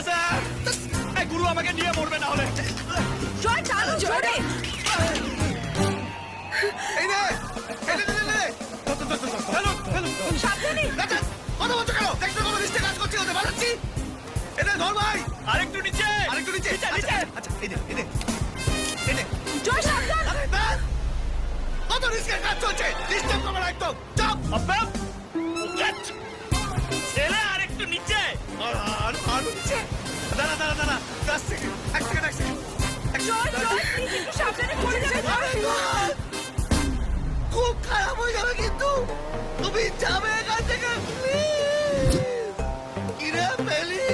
Sir গুরু আমাকে নিয়ে মরবে না হলে। জয় চালু জোরে। এই নে সাবধানে। কথা বলছো কেন? দেখছো কোনো মিস্টেক কাজ করছি ওদের বাজাচ্ছি। এনে ধর ভাই। আরেকটু নিচে আচ্ছা এই নে জয় সাবধান। ব্যাস কত রিস্কের কাজ চলছে, ডিস্টার্ব করবে না একদম। চাপ ছেলে আরেকটু নিচে আর নিচে। দাঁড়া এক সেকেন্ড জয় জয় প্লিজ একটু সাবধানে পড়ে যাবে। খুব খারাপ হয়ে যাবে কিন্তু তুমি যাবে এখান থেকে প্লিজ। কিরে পেলি